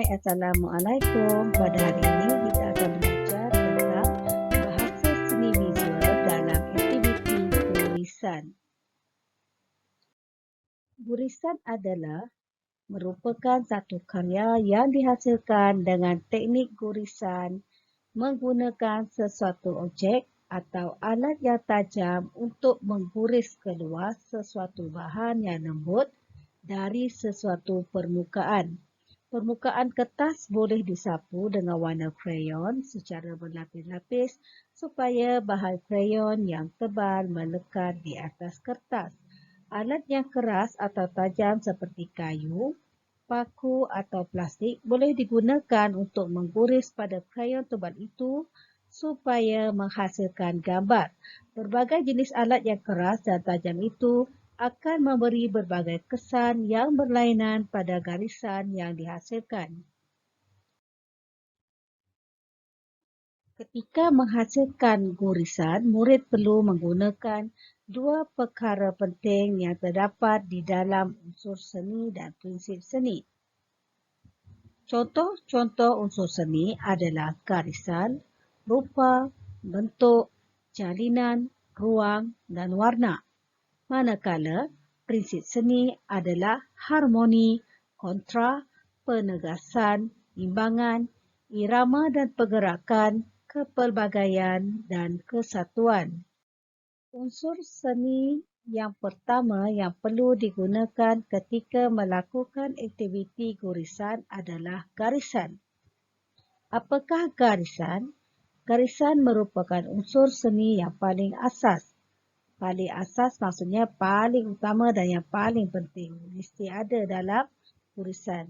Assalamualaikum. Pada hari ini kita akan belajar tentang bahasa seni visual dalam aktiviti gurisan. Gurisan adalah merupakan satu karya yang dihasilkan dengan teknik gurisan menggunakan sesuatu objek atau alat yang tajam untuk mengguris keluar sesuatu bahan yang lembut dari sesuatu permukaan. Permukaan kertas boleh disapu dengan warna krayon secara berlapis-lapis supaya bahan krayon yang tebal melekat di atas kertas. Alat yang keras atau tajam seperti kayu, paku atau plastik boleh digunakan untuk mengguris pada krayon tebal itu supaya menghasilkan gambar. Berbagai jenis alat yang keras dan tajam itu akan memberi berbagai kesan yang berlainan pada garisan yang dihasilkan. Ketika menghasilkan gurisan, murid perlu menggunakan dua perkara penting yang terdapat di dalam unsur seni dan prinsip seni. Contoh-contoh unsur seni adalah garisan, rupa, bentuk, jalinan, ruang dan warna. Manakala prinsip seni adalah harmoni, kontra, penegasan, imbangan, irama dan pergerakan, kepelbagaian dan kesatuan. Unsur seni yang pertama yang perlu digunakan ketika melakukan aktiviti gurisan adalah garisan. Apakah garisan? Garisan merupakan unsur seni yang paling asas. Paling asas maksudnya paling utama dan yang paling penting. Mesti ada dalam gurisan.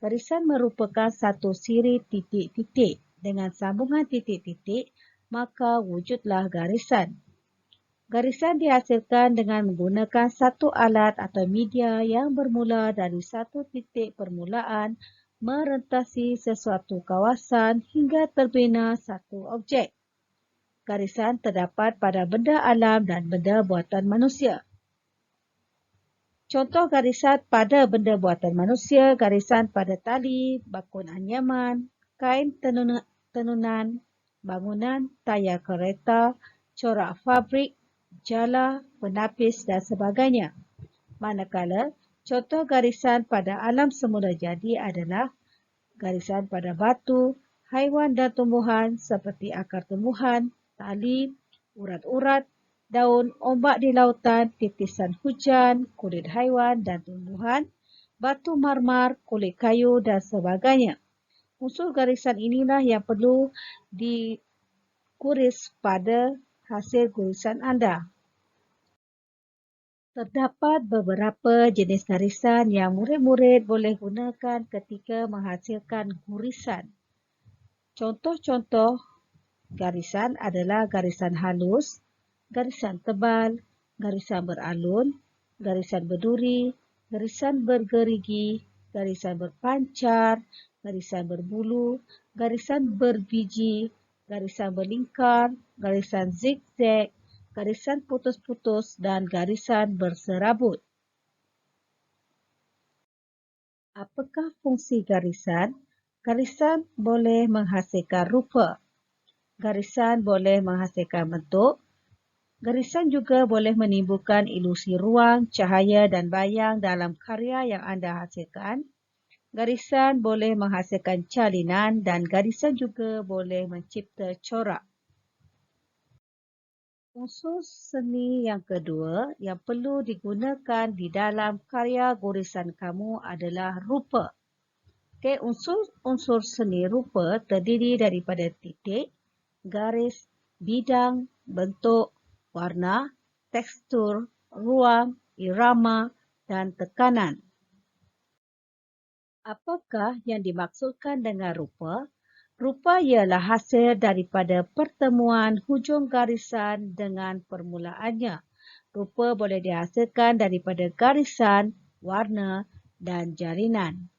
Garisan merupakan satu siri titik-titik. Dengan sambungan titik-titik, maka wujudlah garisan. Garisan dihasilkan dengan menggunakan satu alat atau media yang bermula dari satu titik permulaan merentasi sesuatu kawasan hingga terbina satu objek. Garisan terdapat pada benda alam dan benda buatan manusia. Contoh garisan pada benda buatan manusia, garisan pada tali, bakun anyaman, kain tenunan, bangunan, tayar kereta, corak fabrik, jala, penapis dan sebagainya. Manakala, contoh garisan pada alam semula jadi adalah garisan pada batu, haiwan dan tumbuhan seperti akar tumbuhan, tali, urat-urat, daun, ombak di lautan, titisan hujan, kulit haiwan dan tumbuhan, batu marmar, kulit kayu dan sebagainya. Unsur garisan inilah yang perlu diguris pada hasil gurisan anda. Terdapat beberapa jenis garisan yang murid-murid boleh gunakan ketika menghasilkan gurisan. Contoh-contoh garisan adalah garisan halus, garisan tebal, garisan beralun, garisan berduri, garisan bergerigi, garisan berpancar, garisan berbulu, garisan berbiji, garisan berlingkar, garisan zigzag, garisan putus-putus dan garisan berserabut. Apakah fungsi garisan? Garisan boleh menghasilkan rupa. Garisan boleh menghasilkan bentuk. Garisan juga boleh menimbulkan ilusi ruang, cahaya dan bayang dalam karya yang anda hasilkan. Garisan boleh menghasilkan jalinan dan garisan juga boleh mencipta corak. Unsur seni yang kedua yang perlu digunakan di dalam karya gurisan kamu adalah rupa. Unsur seni rupa terdiri daripada titik, garis, bidang, bentuk, warna, tekstur, ruang, irama dan tekanan. Apakah yang dimaksudkan dengan rupa? Rupa ialah hasil daripada pertemuan hujung garisan dengan permulaannya. Rupa boleh dihasilkan daripada garisan, warna dan jalinan.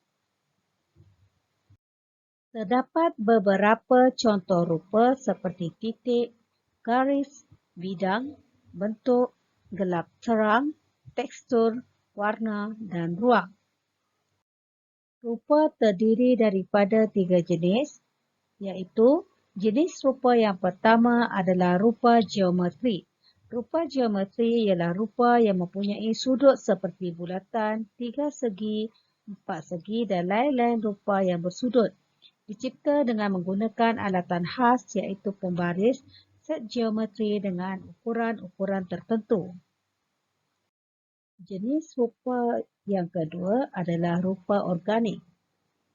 Terdapat beberapa contoh rupa seperti titik, garis, bidang, bentuk, gelap terang, tekstur, warna dan ruang. Rupa terdiri daripada 3 jenis, iaitu jenis rupa yang pertama adalah rupa geometri. Rupa geometri ialah rupa yang mempunyai sudut seperti bulatan, 3 segi, 4 segi dan lain-lain rupa yang bersudut. Dicipta dengan menggunakan alatan khas iaitu pembaris, set geometri dengan ukuran-ukuran tertentu. Jenis rupa yang kedua adalah rupa organik.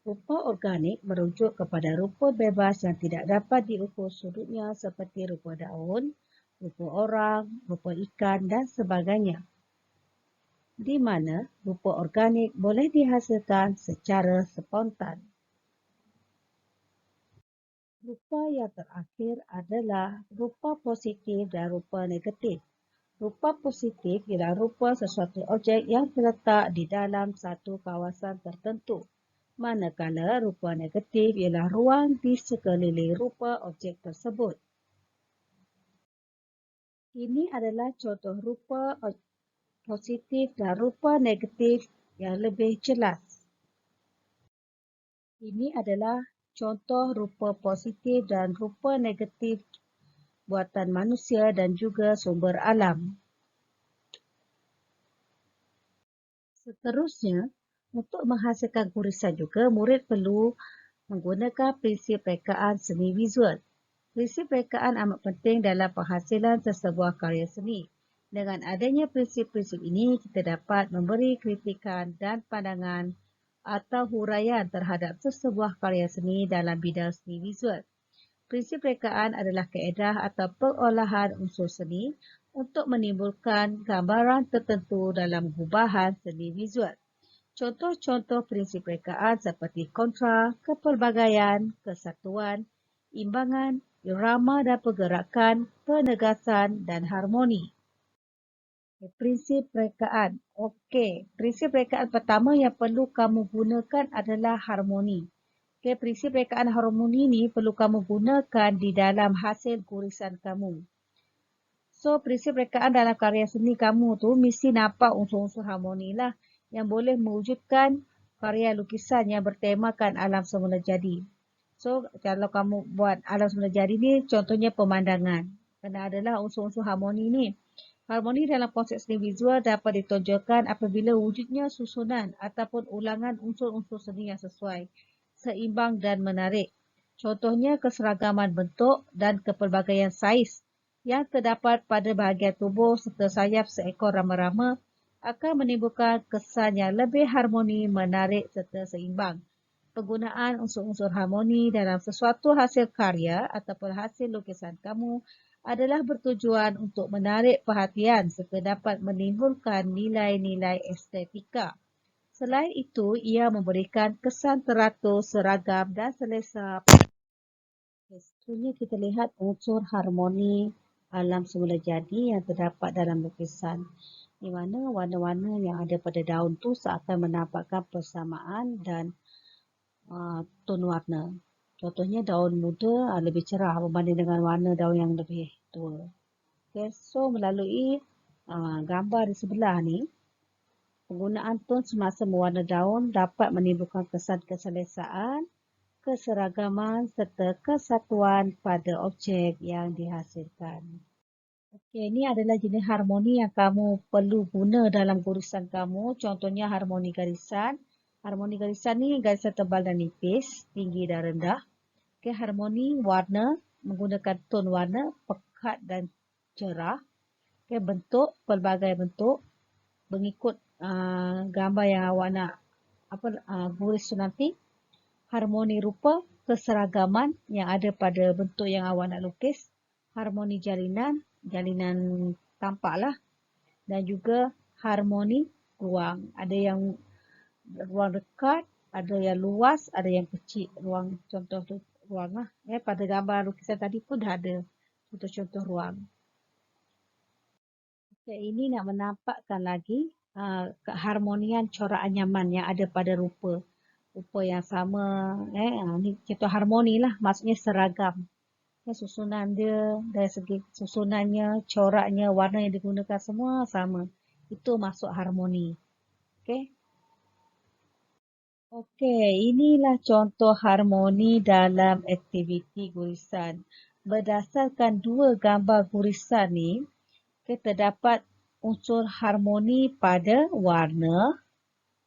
Rupa organik merujuk kepada rupa bebas yang tidak dapat diukur sudutnya seperti rupa daun, rupa orang, rupa ikan dan sebagainya. Di mana rupa organik boleh dihasilkan secara spontan. Rupa yang terakhir adalah rupa positif dan rupa negatif. Rupa positif ialah rupa sesuatu objek yang terletak di dalam satu kawasan tertentu. Manakala rupa negatif ialah ruang di sekeliling rupa objek tersebut. Ini adalah contoh rupa positif dan rupa negatif yang lebih jelas. Ini adalah contoh rupa positif dan rupa negatif buatan manusia dan juga sumber alam. Seterusnya, untuk menghasilkan gurisan juga, murid perlu menggunakan prinsip rekaan seni visual. Prinsip rekaan amat penting dalam penghasilan sesebuah karya seni. Dengan adanya prinsip-prinsip ini, kita dapat memberi kritikan dan pandangan atau huraian terhadap sesebuah karya seni dalam bidang seni visual. Prinsip rekaan adalah kaedah atau pengolahan unsur seni untuk menimbulkan gambaran tertentu dalam gubahan seni visual. Contoh-contoh prinsip rekaan seperti kontra, kepelbagaian, kesatuan, imbangan, irama dan pergerakan, penegasan dan harmoni. Prinsip rekaan. Okey, prinsip rekaan pertama yang perlu kamu gunakan adalah harmoni. Okay, prinsip rekaan harmoni ni perlu kamu gunakan di dalam hasil gurisan kamu. So, prinsip rekaan dalam karya seni kamu tu mesti nampak unsur-unsur harmoni lah yang boleh mewujudkan karya lukisan yang bertemakan alam semula jadi. So, kalau kamu buat alam semula jadi ni, contohnya pemandangan. Kena adalah unsur-unsur harmoni ni. Harmoni dalam konsep seni visual dapat ditonjolkan apabila wujudnya susunan ataupun ulangan unsur-unsur seni yang sesuai, seimbang dan menarik. Contohnya keseragaman bentuk dan kepelbagaian saiz yang terdapat pada bahagian tubuh serta sayap seekor rama-rama akan menimbulkan kesan yang lebih harmoni, menarik serta seimbang. Penggunaan unsur-unsur harmoni dalam sesuatu hasil karya ataupun hasil lukisan kamu adalah bertujuan untuk menarik perhatian serta dapat menimbulkan nilai-nilai estetika. Selain itu, ia memberikan kesan teratur, seragam dan selesa. Seterusnya kita lihat unsur harmoni alam semula jadi yang terdapat dalam lukisan. Di mana warna-warna yang ada pada daun tu seakan menampakkan persamaan dan ton warna. Contohnya daun muda lebih cerah berbanding dengan warna daun yang lebih tua. Okay, so melalui gambar di sebelah ni, penggunaan ton semasa mewarna daun dapat menimbulkan kesan keselesaan, keseragaman serta kesatuan pada objek yang dihasilkan. Okey, ini adalah jenis harmoni yang kamu perlu guna dalam gurisan kamu. Contohnya harmoni garisan. Harmoni garisan ni garisan tebal dan nipis, tinggi dan rendah. Okey, harmoni warna menggunakan ton warna pekat dan cerah. Okey, bentuk pelbagai bentuk mengikut gambar yang awak nak guris tu nanti. Harmoni rupa, keseragaman yang ada pada bentuk yang awak nak lukis. Harmoni jalinan tampaklah. Dan juga harmoni ruang. Ada yang ruang dekat, ada yang luas, ada yang kecil. Ruang contoh tu ruang lah. Pada gambar lukisan tadi pun dah ada contoh-contoh ruang. Okay, ini nak menampakkan lagi keharmonian corak anyaman yang ada pada rupa. Rupa yang sama. Ini contoh harmoni lah. Maksudnya seragam. Susunan dia, dari segi susunannya, coraknya, warna yang digunakan semua sama. Itu masuk harmoni. Okay. Okey, inilah contoh harmoni dalam aktiviti gurisan. Berdasarkan dua gambar gurisan ni, terdapat unsur harmoni pada warna,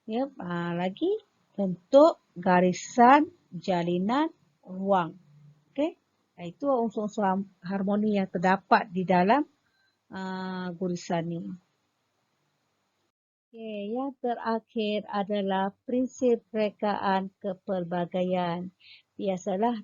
ya, lagi bentuk, garisan, jalinan, ruang. Okey, itu unsur-unsur harmoni yang terdapat di dalam gurisan ni. Okey, yang terakhir adalah prinsip rekaan kepelbagaian. Biasalah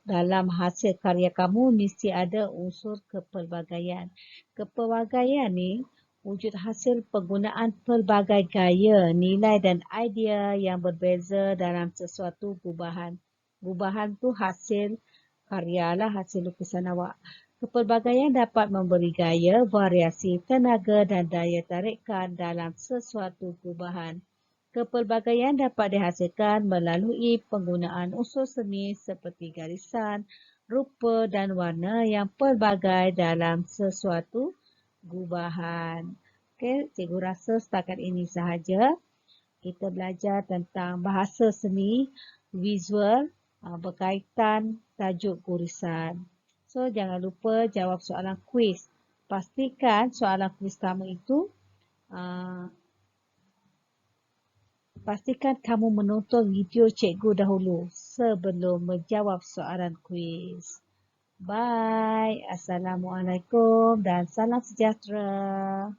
dalam hasil karya kamu mesti ada unsur kepelbagaian. Kepelbagaian ni wujud hasil penggunaan pelbagai gaya, nilai dan idea yang berbeza dalam sesuatu gubahan. Gubahan tu hasil karya lah, hasil lukisan awak. Kepelbagaian dapat memberi gaya, variasi, tenaga dan daya tarikan dalam sesuatu gubahan. Kepelbagaian dapat dihasilkan melalui penggunaan unsur seni seperti garisan, rupa dan warna yang pelbagai dalam sesuatu gubahan. Okey, cikgu rasa setakat ini sahaja. Kita belajar tentang bahasa seni visual berkaitan tajuk gurisan. So, jangan lupa jawab soalan kuis. Pastikan soalan kuis kamu itu, pastikan kamu menonton video cikgu dahulu sebelum menjawab soalan kuis. Bye. Assalamualaikum dan salam sejahtera.